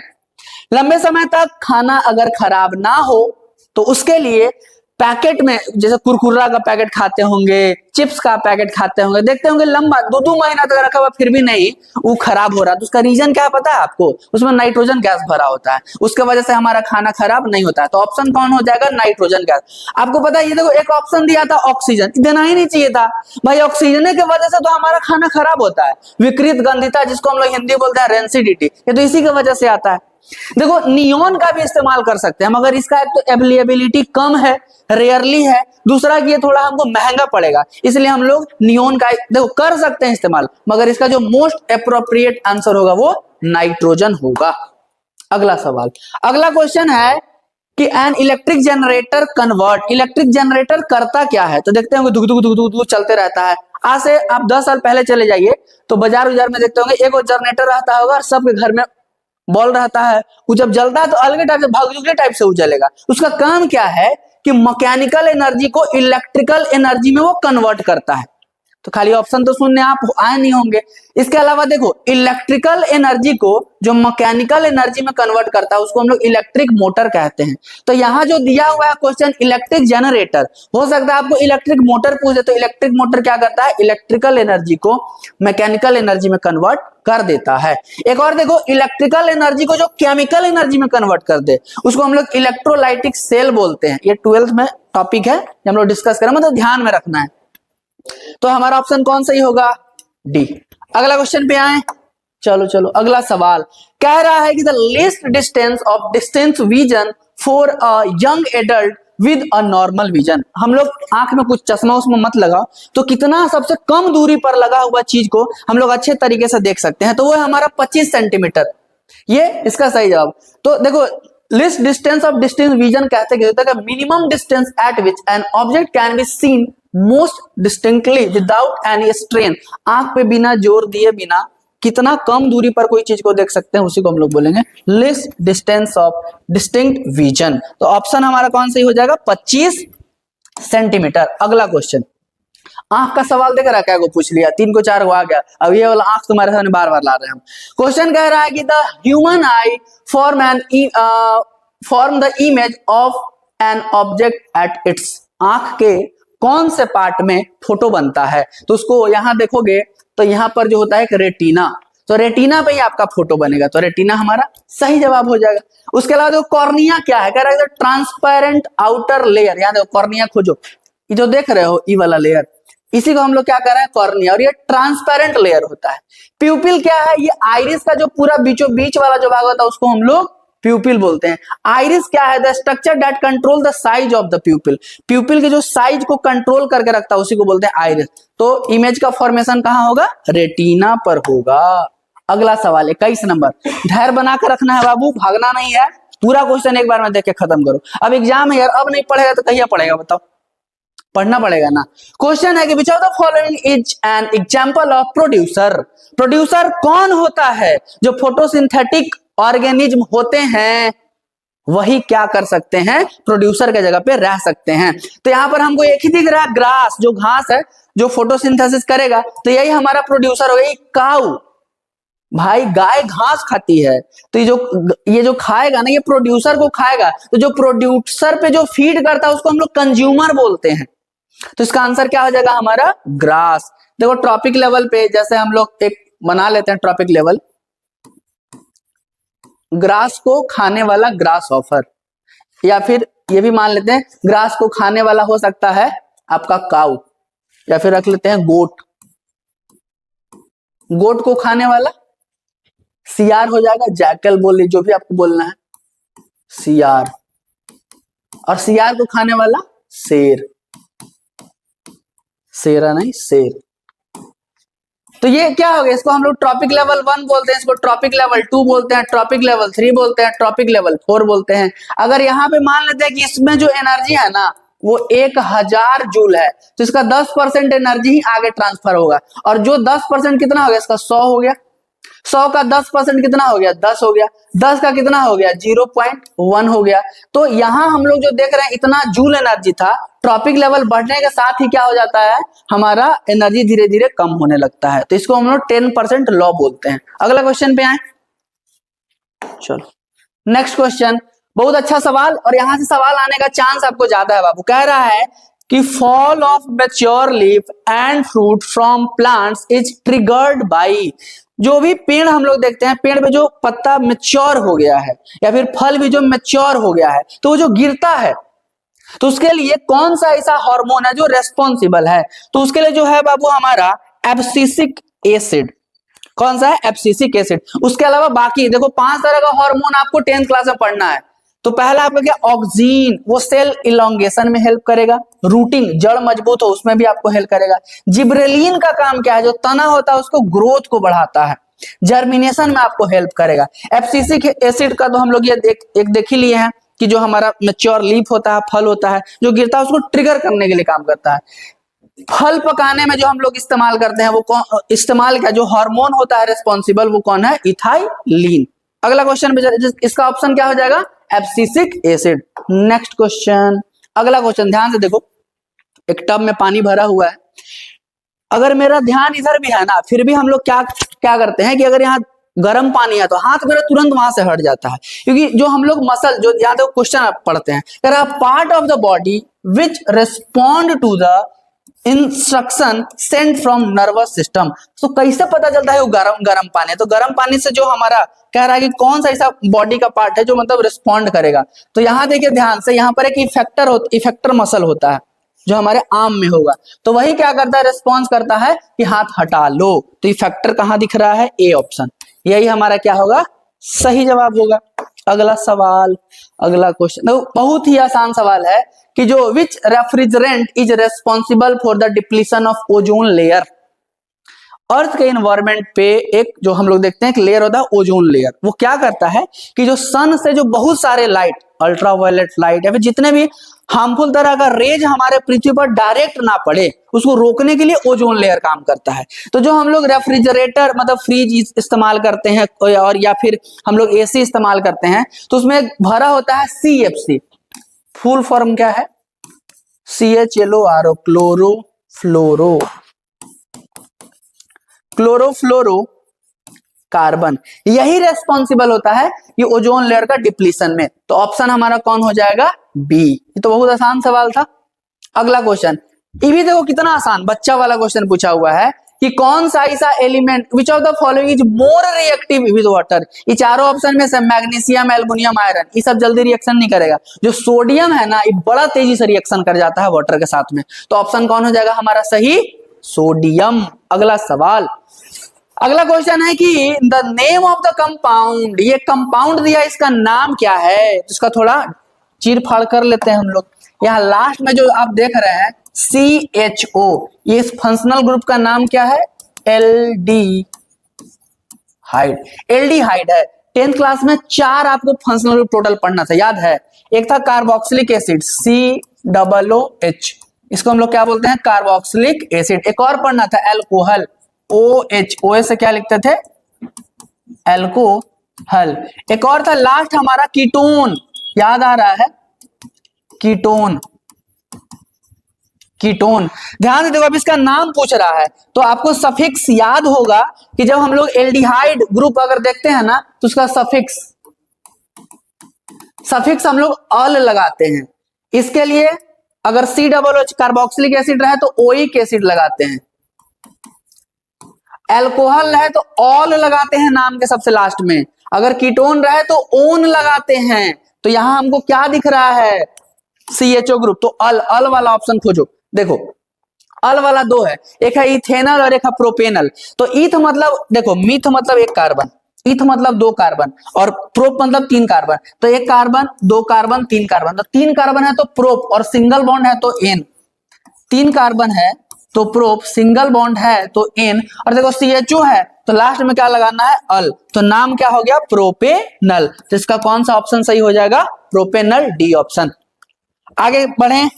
लंबे समय तक खाना अगर खराब ना हो तो उसके लिए पैकेट में, जैसे कुरकुरा का पैकेट खाते होंगे, चिप्स का पैकेट खाते होंगे, देखते होंगे लंबा 2-2 महीना तक रखा हुआ फिर भी नहीं वो खराब हो रहा, तो उसका रीजन क्या है पता है आपको, उसमें नाइट्रोजन गैस भरा होता है, उसके वजह से हमारा खाना खराब नहीं होता है। तो ऑप्शन कौन हो जाएगा, नाइट्रोजन गैस। आपको पता है ये देखो एक ऑप्शन दिया था ऑक्सीजन, देना ही नहीं चाहिए था भाई, ऑक्सीजन के वजह से तो हमारा खाना खराब होता है। विकृत गंधिता जिसको हम लोग हिंदी बोलते हैं रेंसिडिटी, ये तो इसी की वजह से आता है। देखो नियोन का भी इस्तेमाल कर सकते हैं मगर इसका एक तो अवेलेबिलिटी कम है, रेयरली है, दूसरा कि ये थोड़ा हमको महंगा पड़ेगा, इसलिए हम लोग नियोन का देखो कर सकते हैं इस्तेमाल, मगर इसका जो मोस्ट एप्रोप्रिएट आंसर होगा वो नाइट्रोजन होगा। अगला सवाल, अगला क्वेश्चन है कि an electric generator convert, electric generator करता क्या है, तो देखते होंगे धुक धुक धुक धुक चलते रहता है। आज से आप 10 साल पहले चले जाइए तो बाजार में देखते होंगे एक जनरेटर रहता होगा और सबके घर में बॉल रहता है, वो जब जलता है तो अलग टाइप से भगजुगले टाइप से वो जलेगा। उसका काम क्या है कि मैकेनिकल एनर्जी को इलेक्ट्रिकल एनर्जी में वो कन्वर्ट करता है। तो खाली ऑप्शन तो सुनने आप आए नहीं होंगे। इसके अलावा देखो, इलेक्ट्रिकल एनर्जी को जो मैकेनिकल एनर्जी में कन्वर्ट करता है उसको हम लोग इलेक्ट्रिक मोटर कहते हैं। तो यहाँ जो दिया हुआ है क्वेश्चन इलेक्ट्रिक जनरेटर, हो सकता है आपको इलेक्ट्रिक मोटर पूछे, तो इलेक्ट्रिक मोटर क्या करता है, इलेक्ट्रिकल एनर्जी को मैकेनिकल एनर्जी में कन्वर्ट कर देता है। एक और देखो, इलेक्ट्रिकल एनर्जी को जो केमिकल एनर्जी में कन्वर्ट कर दे उसको हम लोग इलेक्ट्रोलाइटिक सेल बोलते हैं। ये 12th में टॉपिक है, हम लोग डिस्कस करें, मतलब ध्यान में रखना है। तो हमारा ऑप्शन कौन सही होगा, डी। अगला क्वेश्चन पे आए, चलो अगला सवाल कह रहा है कि the least distance of distance vision for a young adult with a normal vision. हम लोग आंख में कुछ चश्मा उसमें मत लगाओ, तो कितना सबसे कम दूरी पर लगा हुआ चीज को हम लोग अच्छे तरीके से देख सकते हैं, तो वो है हमारा 25 सेंटीमीटर। ये इसका सही जवाब। तो देखो, list distance of distance vision कहते हैं minimum distance eight which an object can be seen most distinctly without any strain. आंख पे बिना जोर दिए बिना कितना कम दूरी पर कोई चीज को देख सकते हैं, उसी को हम लोग बोलेंगे list distance of distinct vision. तो ऑप्शन हमारा कौन सही हो जाएगा, 25 सेंटीमीटर। अगला क्वेश्चन, आंख का सवाल देख रहा, क्या को पूछ लिया, 3 को 4 को आ गया, अब ये वाला आंख तुम्हारे सामने बार बार ला रहे हैं हम। क्वेश्चन कह रहा है कि the human I form the image of an object at its. आंख के कौन से पार्ट में फोटो बनता है, तो उसको यहां देखोगे तो यहां पर जो होता है एक रेटिना, तो रेटिना पे ही आपका फोटो बनेगा, तो रेटिना हमारा सही जवाब हो जाएगा। उसके अलावा देखो कॉर्निया क्या है, कह रहा है ट्रांसपेरेंट आउटर लेयर। याद देखो कॉर्निया खोजो, ये जो देख रहे हो ये वाला लेयर, इसी को हम लोग क्या कर रहे हैं, कॉर्निया, और ये ट्रांसपेरेंट लेयर होता है। प्यूपिल क्या है, ये आइरिस का जो पूरा बीचों बीच वाला जो भाग होता है उसको हम लोग प्यूपिल बोलते हैं। आइरिस क्या है, the structure that control the size of the प्यूपिल। प्यूपिल के जो साइज को कंट्रोल करके रखता है उसी को बोलते हैं आइरिस। तो इमेज का फॉर्मेशन कहां होगा, रेटिना पर होगा। अगला सवाल 21 नंबर, धैर्य बनाकर रखना है बाबू, भागना नहीं है, पूरा क्वेश्चन एक बार में देख के खत्म करो। अब एग्जाम है यार, अब नहीं पढ़ेगा तो कहिया पढ़ेगा, बताओ, पढ़ना पड़ेगा ना। क्वेश्चन है कि which of the following is an example of producer. Producer कौन होता है, जो फोटोसिंथेटिक ऑर्गेनिज्म होते हैं वही क्या कर सकते हैं, प्रोड्यूसर के जगह पे रह सकते हैं। तो यहां पर हमको एक ही दिख रहा है, ग्रास जो घास है जो फोटोसिंथेसिस करेगा, तो यही हमारा प्रोड्यूसर हो गई। काऊ, भाई गाय घास खाती है, तो ये जो खाएगा ना, ये प्रोड्यूसर को खाएगा, तो जो प्रोड्यूसर पे जो फीड करता है उसको हम लोग कंज्यूमर बोलते हैं। तो इसका आंसर क्या हो जाएगा हमारा, ग्रास। देखो ट्रॉपिक लेवल पे जैसे हम लोग एक बना लेते हैं ट्रॉपिक लेवल, ग्रास को खाने वाला ग्रास ऑफर, या फिर ये भी मान लेते हैं ग्रास को खाने वाला हो सकता है आपका काऊ, या फिर रख लेते हैं गोट, गोट को खाने वाला सियार हो जाएगा, जैकल बोल लीजिए, जो भी आपको बोलना है, सियार, और सियार को खाने वाला शेर, शेरा नहीं शेर। तो ये क्या हो गया, इसको हम लोग ट्रॉपिक लेवल 1 बोलते हैं, इसको ट्रॉपिक लेवल 2 बोलते हैं, ट्रॉपिक लेवल 3 बोलते हैं, ट्रॉपिक लेवल 4 बोलते हैं। अगर यहाँ पे मान लेते हैं कि इसमें जो एनर्जी है ना वो 1000 जूल है, तो इसका 10% एनर्जी ही आगे ट्रांसफर होगा, और जो 10% कितना हो गया, इसका 100 हो गया, 100 का 10% कितना हो गया, 10 हो गया, 10 का कितना हो गया, 0.1 हो गया। तो यहाँ हम लोग जो देख रहे हैं इतना जूल एनर्जी था, ट्रॉपिक लेवल बढ़ने के साथ ही क्या हो जाता है, हमारा एनर्जी धीरे धीरे कम होने लगता है। तो इसको हम लोग 10% लॉ बोलते हैं। अगला क्वेश्चन पे आए, चलो नेक्स्ट क्वेश्चन, बहुत अच्छा सवाल, और यहां से सवाल आने का चांस आपको ज्यादा है बाबू। कह रहा है कि fall of mature leaf and fruit from plants is triggered by. जो भी पेड़ हम लोग देखते हैं, पेड़ पे जो पत्ता मैच्योर हो गया है या फिर फल भी जो मैच्योर हो गया है, तो वो जो गिरता है, तो उसके लिए कौन सा ऐसा हार्मोन है जो रेस्पॉन्सिबल है, तो उसके लिए जो है बाबू हमारा एब्सिसिक एसिड। कौन सा है, एब्सिसिक एसिड। उसके अलावा बाकी देखो 5 तरह का हार्मोन आपको 10th क्लास में पढ़ना है। तो पहला आपका क्या, ऑक्सीन, वो सेल इलोंगेशन में हेल्प करेगा, रूटिंग, जड़ मजबूत हो उसमें भी आपको हेल्प करेगा। जिब्रेलिन का काम क्या है, जो तना होता है उसको ग्रोथ को बढ़ाता है, जर्मिनेशन में आपको हेल्प करेगा। एब्सिसिक एसिड का तो हम लोग ये देख ही लिए हैं कि जो हमारा मैच्योर लीफ होता है, फल होता है जो गिरता है, उसको ट्रिगर करने के लिए काम करता है। फल पकाने में जो हम लोग इस्तेमाल करते हैं, वो इस्तेमाल क्या, जो हार्मोन होता है रेस्पॉन्सिबल, वो कौन है, इथाइलिन। अगला क्वेश्चन पे, इसका ऑप्शन क्या हो जाएगा? Abscisic acid. नेक्स्ट क्वेश्चन, अगला क्वेश्चन ध्यान से देखो, एक टब में पानी भरा हुआ है, अगर मेरा ध्यान इधर भी है ना, फिर भी हम लोग क्या क्या करते हैं कि अगर यहाँ गर्म पानी है तो हाथ मेरा तुरंत वहां से हट जाता है, क्योंकि जो हम लोग मसल, जो यहाँ देखो क्वेश्चन आप पढ़ते हैं, part of the body which respond to the instruction sent from nervous system. तो कैसे पता चलता है वो गर्म पानी है? तो गर्म पानी से जो हमारा कह रहा है कि कौन सा ऐसा बॉडी का पार्ट है जो मतलब रिस्पॉन्ड करेगा, तो यहाँ देखिए ध्यान से, यहाँ पर एक इफेक्टर मसल होता है जो हमारे आर्म में होगा, तो वही क्या करता है? रिस्पॉन्स करता है कि हाथ हटा लो। तो इफेक्टर कहाँ दिख रहा है? ए ऑप्शन, यही हमारा क्या होगा? सही जवाब होगा। अगला सवाल, अगला क्वेश्चन बहुत ही आसान सवाल है कि जो which refrigerant is responsible for the depletion of ozone layer. Earth के इन्वायरमेंट पे एक जो हम लोग देखते हैं एक लेयर होता है ओजोन लेयर, वो क्या करता है कि जो सन से जो बहुत सारे लाइट, अल्ट्रावायलेट लाइट या फिर जितने भी हार्मफुल तरह का रेज हमारे पृथ्वी पर डायरेक्ट ना पड़े, उसको रोकने के लिए ओजोन लेयर काम करता है। तो जो हम लोग रेफ्रिजरेटर मतलब फ्रिज इस्तेमाल करते हैं और या फिर हम लोग एसी इस्तेमाल करते हैं, तो उसमें भरा होता है CFC, फुल फॉर्म क्या है? CHLORO, क्लोरोफ्लोरो कार्बन, यही रेस्पॉन्सिबल होता है ये ओजोन लेयर का डिप्लीशन में। तो ऑप्शन हमारा कौन हो जाएगा? बी। ये तो बहुत आसान सवाल था। अगला क्वेश्चन, ये भी देखो कितना आसान बच्चा वाला क्वेश्चन पूछा हुआ है कि कौन सा ऐसा element which of the following is more reactive with water. ये चारों ऑप्शन में से मैग्नीशियम, एल्युमिनियम, आयरन, ये सब जल्दी रिएक्शन नहीं करेगा। जो सोडियम है ना, ये बड़ा तेजी से रिएक्शन कर जाता है वाटर के साथ में। तो ऑप्शन कौन हो जाएगा हमारा सही? सोडियम। अगला सवाल, अगला क्वेश्चन है कि the name of the compound, ये कंपाउंड दिया, इसका नाम क्या है? इसका थोड़ा चीर फाड़ कर लेते हैं हम लोग। यहाँ लास्ट में जो आप देख रहे हैं CHO, ये इस फंक्शनल ग्रुप का नाम क्या है? एल्डिहाइड। एल्डिहाइड है। 10th क्लास में 4 आपको फंक्शनल ग्रुप टोटल पढ़ना था, याद है? एक था कार्बोक्सिलिक एसिड COOH, इसको हम लोग क्या बोलते हैं? Carboxylic acid. एक और पढ़ना था एल्कोहल OH, OH से क्या लिखते थे? एल्कोहल। एक और था लास्ट हमारा कीटोन, याद आ रहा है? कीटोन। ध्यान से देखो, अब इसका नाम पूछ रहा है तो आपको सफिक्स याद होगा कि जब हम लोग एल्डिहाइड ग्रुप अगर देखते हैं ना, तो उसका सफिक्स हम लोग अल लगाते हैं। इसके लिए अगर COOH कार्बोक्सिलिक एसिड रहे तो ओइक एसिड लगाते हैं, एल्कोहल रहे तो ऑल लगाते हैं नाम के सबसे लास्ट में, अगर कीटोन रहे तो ओन लगाते हैं। तो यहां हमको क्या दिख रहा है? CHO group. तो अल वाला ऑप्शन खोजो। देखो अल वाला 2 है, एक है इथेनल और एक है प्रोपेनल। तो ईथ मतलब देखो, मीथ मतलब 1 कार्बन, ईथ मतलब 2 कार्बन और प्रोप मतलब 3 कार्बन। तो 1 कार्बन, 2 कार्बन, 3 कार्बन। तो 3 कार्बन है तो प्रोप और सिंगल बॉन्ड है तो एन। 3 कार्बन है तो प्रोप, सिंगल बॉन्ड है तो एन, और देखो CHO है तो लास्ट में क्या लगाना है? अल। तो नाम क्या हो गया? प्रोपेनल। तो इसका कौन सा ऑप्शन सही हो जाएगा? Propanal, D option. आगे बढ़े,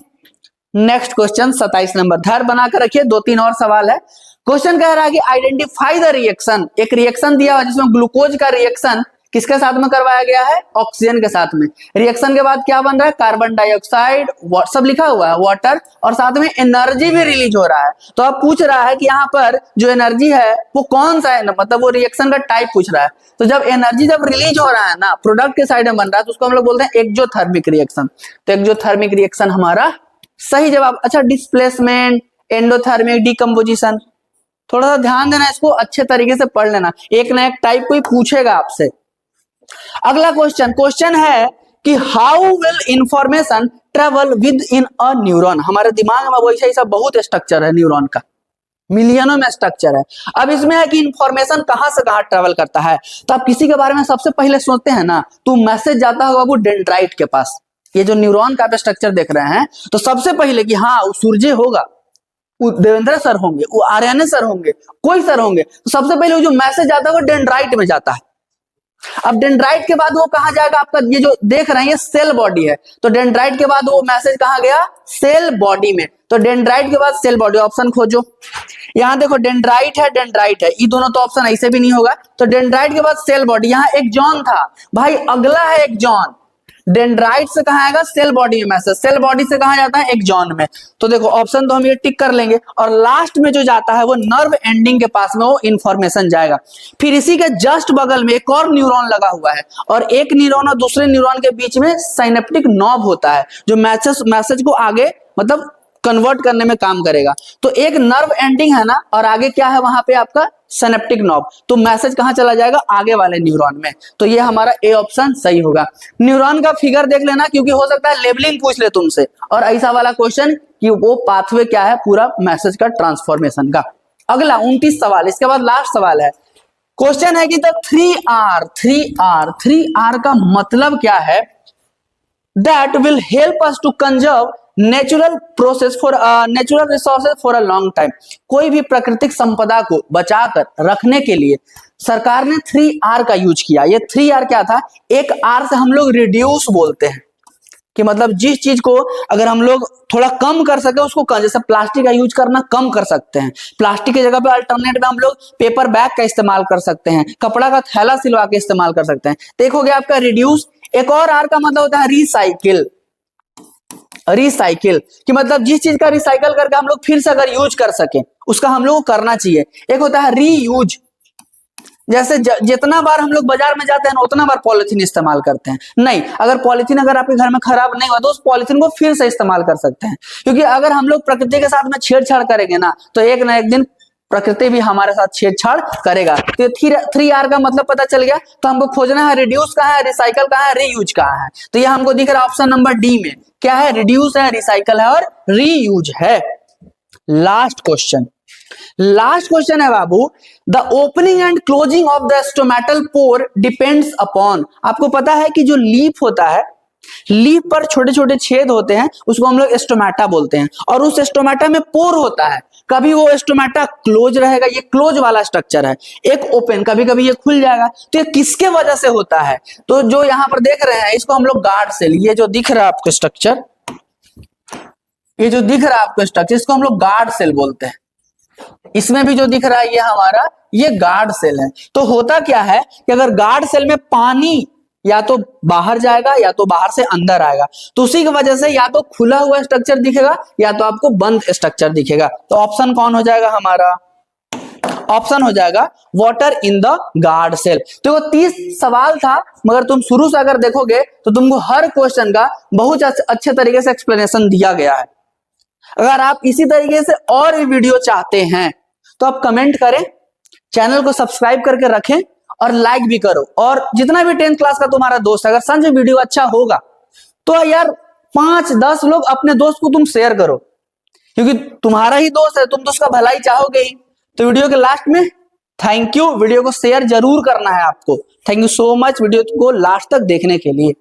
नेक्स्ट क्वेश्चन 27 नंबर, धैर्य बनाकर रखिए, 2-3 और सवाल है। क्वेश्चन कह रहा है कि आइडेंटिफाई द रिएक्शन, एक रिएक्शन दिया हुआ जिसमें ग्लूकोज का रिएक्शन किसके साथ में करवाया गया है? ऑक्सीजन के साथ में। रिएक्शन के बाद क्या बन रहा है? कार्बन डाइऑक्साइड, सब लिखा हुआ है, वाटर, और साथ में एनर्जी भी रिलीज हो रहा है। तो अब पूछ रहा है कि यहाँ पर जो एनर्जी है वो कौन सा है, मतलब वो रिएक्शन का टाइप पूछ रहा है। तो जब एनर्जी जब रिलीज हो रहा है ना, प्रोडक्ट के साइड में बन रहा है, तो उसको हम लोग बोलते हैं एक्सोथर्मिक रिएक्शन। तो एक्सोथर्मिक रिएक्शन हमारा सही जवाब। अच्छा, डिस्प्लेसमेंट, एंडोथर्मिक, डिकम्पोजिशन, थोड़ा सा ध्यान देना, इसको अच्छे तरीके से पढ़ लेना, एक ना एक टाइप कोई पूछेगा आपसे। अगला क्वेश्चन है कि how will information travel with in a neuron. हमारे दिमाग में वैसा ही सब बहुत स्ट्रक्चर है न्यूरॉन का, मिलियनों में स्ट्रक्चर है। अब इसमें है कि इंफॉर्मेशन कहां से कहां ट्रेवल करता है। तो आप किसी के बारे में सबसे पहले सोचते हैं ना, तो मैसेज जाता होगा वो डेंड्राइट के पास। ये जो न्यूरॉन का स्ट्रक्चर देख रहे हैं, तो सबसे पहले कि हाँ वो सूर्य होगा, वो देवेंद्र सर होंगे, वो आर्यन सर होंगे, कोई सर होंगे, तो सबसे पहले वो जो मैसेज जाता है वो डेंड्राइट में जाता है। अब डेंड्राइट के बाद वो कहां जाएगा? आपका ये जो देख रहे हैं ये सेल बॉडी है, तो डेंड्राइट के बाद वो मैसेज कहां गया? सेल बॉडी में। तो डेंड्राइट के बाद सेल बॉडी, ऑप्शन खोजो। यहाँ देखो डेंड्राइट है, डेंड्राइट है, ये दोनों तो ऑप्शन ऐसे भी नहीं होगा। तो डेंड्राइट के बाद सेल बॉडी, यहाँ एक जॉन था भाई, अगला है एक जॉन। डेंड्राइट से कहाँ आएगा? सेल बॉडी में मैसेज, सेल बॉडी से कहाँ जाता है? एक जॉन में। तो देखो ऑप्शन तो हम ये टिक कर लेंगे, और लास्ट में जो जाता है वो नर्व एंडिंग के पास में वो इंफॉर्मेशन जाएगा। फिर इसी के जस्ट बगल में एक और न्यूरॉन लगा हुआ है, और एक न्यूरॉन और दूसरे न्यूरॉन के बीच में साइनेप्टिक नॉब होता है जो मैसेज को आगे मतलब कन्वर्ट करने में काम करेगा। तो एक नर्व एंडिंग है ना, और आगे क्या है वहां पे आपका सिनेप्टिक नॉब, तो मैसेज कहां चला जाएगा? आगे वाले न्यूरॉन में। तो ये हमारा ए ऑप्शन सही होगा। न्यूरॉन का फिगर देख लेना, क्योंकि हो सकता है लेबलिंग पूछ ले तुमसे, और ऐसा वाला क्वेश्चन कि वो पाथवे क्या है पूरा मैसेज का ट्रांसफॉर्मेशन का। अगला 29 सवाल, इसके बाद लास्ट सवाल है। क्वेश्चन है कि द 3R का मतलब क्या है? That will help us to conserve natural resources for a long time. कोई भी प्राकृतिक संपदा को बचाकर रखने के लिए सरकार ने 3R का यूज किया। ये 3R क्या था? एक R से हम लोग रिड्यूस बोलते हैं, कि मतलब जिस चीज को अगर हम लोग थोड़ा कम कर सके उसको कम, जैसे प्लास्टिक का यूज करना कम कर सकते हैं, प्लास्टिक की जगह पे अल्टरनेट में हम लोग पेपर बैग का इस्तेमाल कर सकते हैं, कपड़ा का थैला सिलवा के इस्तेमाल कर सकते हैं। देखोगे आपका रिड्यूस। एक और R का मतलब होता है रिसाइकिल। रिसाइकिल कि मतलब जिस चीज का रिसाइकल करके हम लोग फिर से अगर यूज कर सके उसका हम लोग को करना चाहिए। एक होता है रीयूज, जैसे जितना बार हम लोग बाजार में जाते हैं ना उतना बार पॉलिथीन इस्तेमाल करते हैं। नहीं, अगर पॉलिथीन अगर आपके घर में खराब नहीं हुआ तो उस पॉलिथीन को फिर से इस्तेमाल कर सकते हैं, क्योंकि अगर हम लोग प्रकृति के साथ में छेड़छाड़ करेंगे ना तो एक ना एक दिन प्रकृति भी हमारे साथ छेड़छाड़ करेगा। तो 3R का मतलब पता चल गया। तो हमको खोजना है रिड्यूस कहाँ है, रिसाइकल कहाँ है, रीयूज कहाँ है। तो ये हमको दिख रहा है ऑप्शन नंबर डी में। क्या है? रिड्यूस है, रिसाइकल है और रीयूज है। लास्ट क्वेश्चन है बाबू। The opening and closing of the stomatal pore depends upon. आपको पता है कि जो लीफ होता है, लीफ पर छोटे छोटे छेद होते हैं, उसको हम लोग स्टोमेटा बोलते हैं, और उस स्टोमेटा में पोर होता है। कभी वो स्टोमेटा क्लोज रहेगा, ये क्लोज वाला स्ट्रक्चर है, एक ओपन, कभी कभी ये खुल जाएगा। तो ये किसके वजह से होता है? तो जो यहाँ पर देख रहे हैं इसको हम लोग गार्ड सेल, ये जो दिख रहा है आपको स्ट्रक्चर, ये जो दिख रहा है आपको स्ट्रक्चर, इसको हम लोग गार्ड सेल बोलते हैं। इसमें भी जो दिख रहा है ये हमारा ये गार्ड सेल है। तो होता क्या है कि अगर गार्ड सेल में पानी या तो बाहर जाएगा या तो बाहर से अंदर आएगा, तो उसी की वजह से या तो खुला हुआ स्ट्रक्चर दिखेगा या तो आपको बंद स्ट्रक्चर दिखेगा। तो ऑप्शन कौन हो जाएगा हमारा? ऑप्शन हो जाएगा water in the guard cell. तो 30 सवाल था, मगर तुम शुरू से अगर देखोगे तो तुमको हर क्वेश्चन का बहुत अच्छे तरीके से एक्सप्लेनेशन दिया गया है। अगर आप इसी तरीके से और भी वीडियो चाहते हैं तो आप कमेंट करें, चैनल को सब्सक्राइब करके रखें और लाइक भी करो। और जितना भी 10th क्लास का तुम्हारा दोस्त है, अगर सच में वीडियो अच्छा होगा तो यार 5-10 लोग अपने दोस्त को तुम शेयर करो, क्योंकि तुम्हारा ही दोस्त है, तुम तो उसका भलाई चाहोगे ही। तो वीडियो के लास्ट में थैंक यू, वीडियो को शेयर जरूर करना है आपको। Thank you so much video को लास्ट तक देखने के लिए।